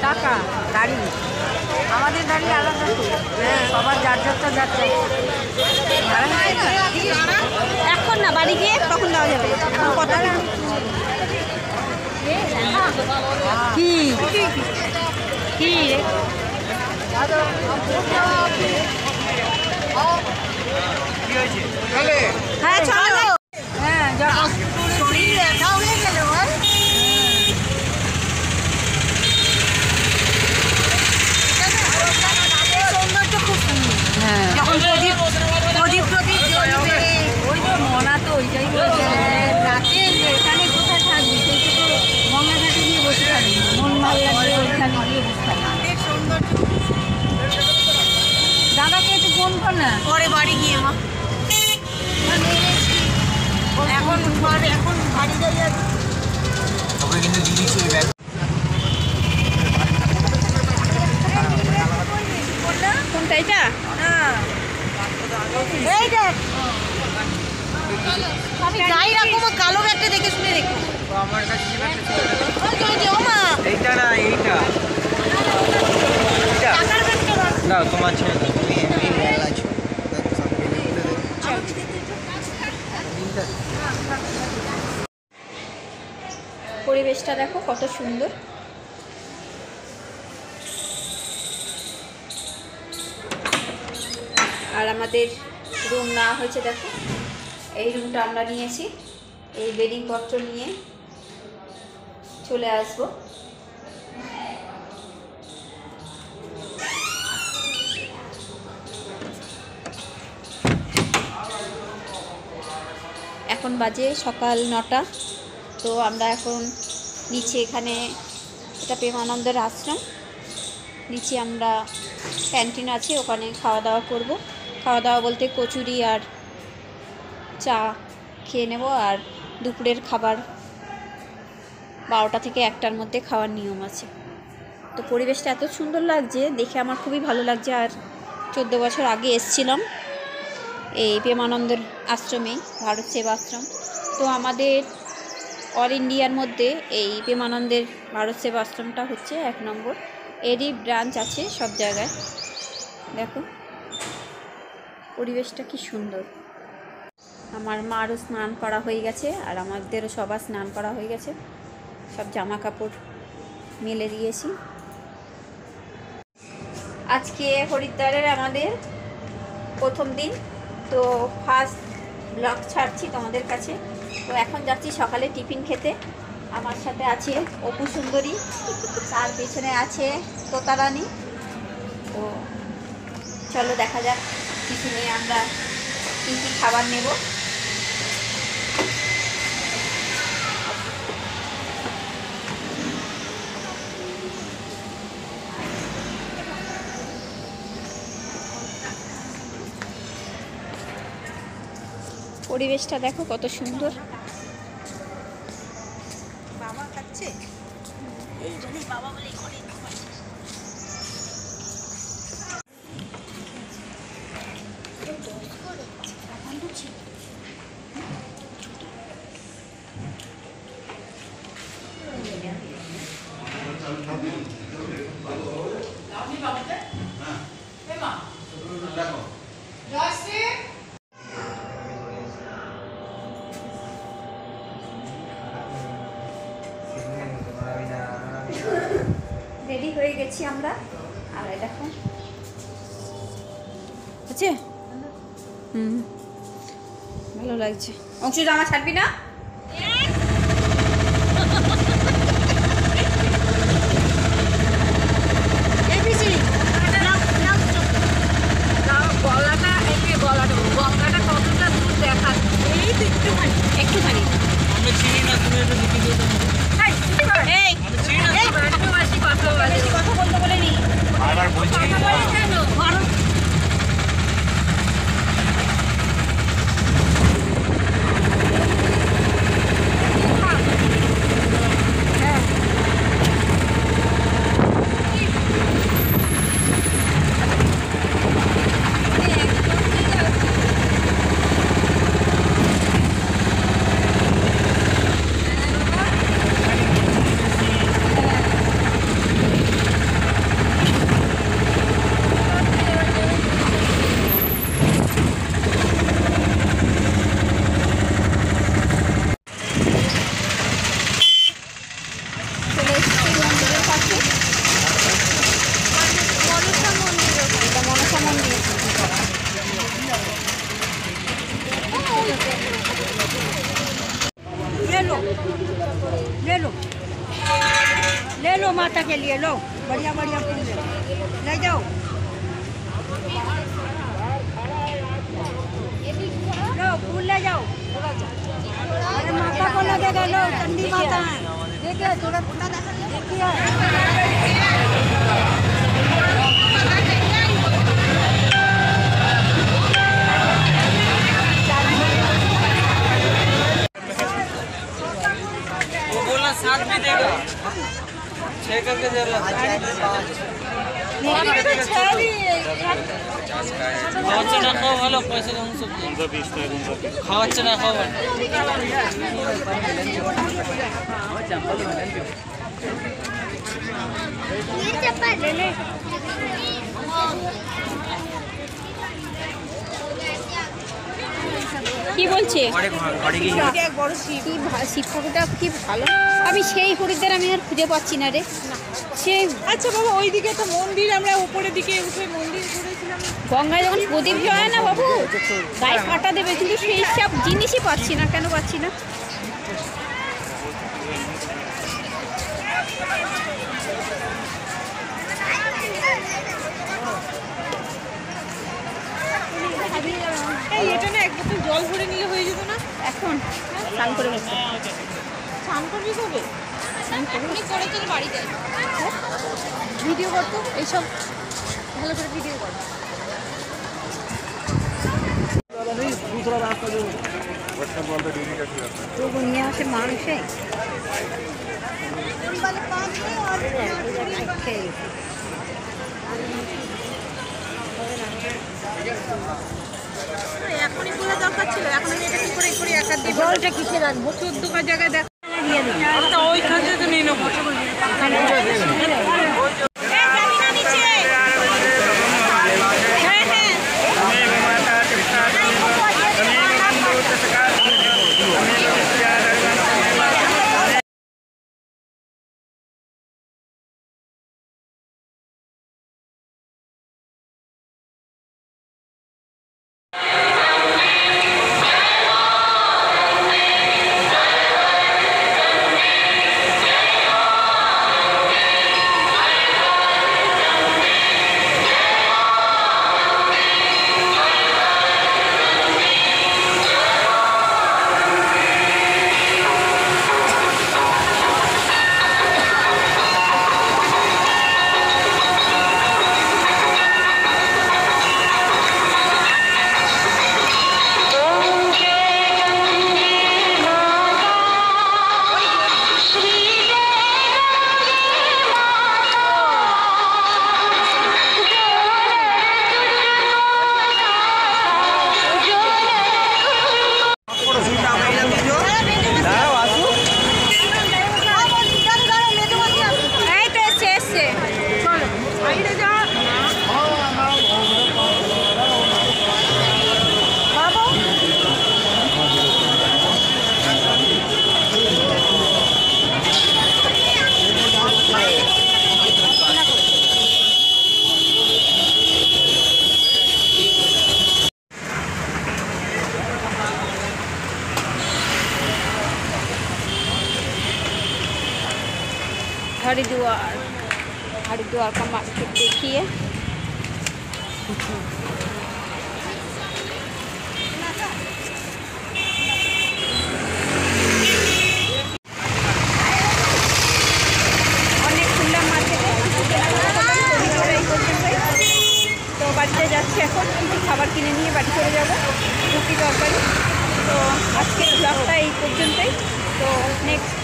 টাকা গাড়ি, আমাদের গাড়ি আলাদা তো, সবার যার যারটা যাচ্ছে। এখন না, বাড়ি গিয়ে তখন দেওয়া যাবে। এখন কথা কি কি হ্যাঁ চলো। হ্যাঁ শরীর ব্যথা হয়ে গেল। সৌন্দর্য খুব সুন্দর। হ্যাঁ যখন প্রদীপ প্রদীপ প্রদীপ জ্বলবে, ওই তো মনা তো ওইটাই বলছে, রাতে এখানে কোথায় থাকবি, সেই তো গঙ্গাঘাটে গিয়ে বসে থাকবি, মন ভালো লাগবে ওইখানে গিয়ে বসে থাকবি। রাতের সৌন্দর্য দাদাকে একটু ফোন কর না। পরে বাড়ি গিয়ে মা এখন এখন বাড়ি যাই। কিন্তু দিদি কোনটা এটা? এই দেখ, আমি যাই রাখো কালো ব্যাগটা দেখে শুনে রেখো। আমার কাছে ও মা এইটা না, এইটা টাকার ব্যাগটা বল। না তোমার ছেলে তো, তুমি এমনি ব্যাগ আছো। পরিবেশটা দেখো কত সুন্দর। আর আমাদের রুম নেওয়া হয়েছে, দেখো এই রুমটা আমরা নিয়েছি। এই বেডিং পত্র নিয়ে চলে আসবো। এখন বাজে সকাল 9টা। তো আমরা এখন নিচে, এখানে এটা প্রেমানন্দের আশ্রম, নিচে আমরা ক্যান্টিন আছে, ওখানে খাওয়া দাওয়া করব। খাওয়া দাওয়া বলতে কচুরি আর চা খেয়ে নেব। আর দুপুরের খাবার 12টা থেকে 1টার মধ্যে খাওয়ার নিয়ম আছে। তো পরিবেশটা এত সুন্দর লাগছে, দেখে আমার খুবই ভালো লাগছে। আর 14 বছর আগে এসেছিলাম এই প্রেমানন্দের আশ্রমেই, ভারত সেবাশ্রম। তো আমাদের অল ইন্ডিয়ার মধ্যে এই প্রেমানন্দের ভারত সেবাশ্রমটা হচ্ছে 1 নম্বর। এরই ব্রাঞ্চ আছে সব জায়গায়। দেখো পরিবেশটা কি সুন্দর। আমার মারও স্নান করা হয়ে গেছে, আর আমাদেরও সবার স্নান করা হয়ে গেছে। সব জামা কাপড় মেলে দিয়েছি। আজকে হরিদ্বারের আমাদের প্রথম দিন, তো ফার্স্ট ব্লগ ছাড়ছি তোমাদের কাছে। তো এখন যাচ্ছি সকালে টিফিন খেতে। আমার সাথে আছে অপু সুন্দরী, তার পেছনে আছে তোতারানী। তো চলো দেখা যাক টিফিনে আমরা কী কী খাবার নেব। পরিবেশটা দেখো কত সুন্দর। বাবা খাচ্ছে, এই জন্যই বাবা বলে ঘরে রেডি হয়ে গেছি আমরা। আর দেখো আছে, ভালো লাগছে। অংশ জামা ছাড়বি না? একটুখানি কথা বলতে বলে নি। माता के लिए लो, बढ़िया बढ़िया फूल ले जाओ। लो फूल ले जाओ। अरे माता को लगेगा, लो चंडी माता है। देखिए थोड़ा देखिए। साथ में देगा 6 करके जरूरत है। খাওয়াচ্ছে না খাওয়া ভালো, পয়সা কম সবজি খাওয়াচ্ছে না খাওয়া কি বলছে শিব ঠাকুরটা কি ভালো। আমি সেই হরিদ্বার আমি আর খুঁজে পাচ্ছি না রে। সেই আচ্ছা বাবা, ওইদিকে তো মন্দির, আমরা উপরের দিকে উঠে মন্দির ঘুরেছিলাম। গঙ্গায় যখন প্রদীপ জ্বলে না বাবু, গায়ে কাঁটা দেবে, কিন্তু সেই সব জিনিসই পাচ্ছি না। কেন পাচ্ছি না? এটা না এক বোতল জল ভরে নিলে হয়ে যেত না? এখন স্নান করে বসে স্নান করবি কবে? এখনই করে চল বাড়িতে। ভিডিও করতো এইসব, ভালো করে ভিডিও কর। তো নিয়ে আসে মানুষে এখনই পুরো দরকার ছিল। এখন আমি এটা কি করে করে একা দিয়ে জলটা কিসে রাখবো? 14 জায়গায় দেখ দিয়ে দিই। আচ্ছা ওইখান থেকে তো নিয়ে নেবো। हरिद्वार का मार्केट देखिए। অনেক খুললাম মার্কেটে, তো বাড়িতে যাচ্ছি এখন, খাবার কিনে নিয়ে বাড়ি চলে যাবো, রুটি তরকারি। তো আজকের ব্লগটা এই পর্যন্তই। তো নেক্সট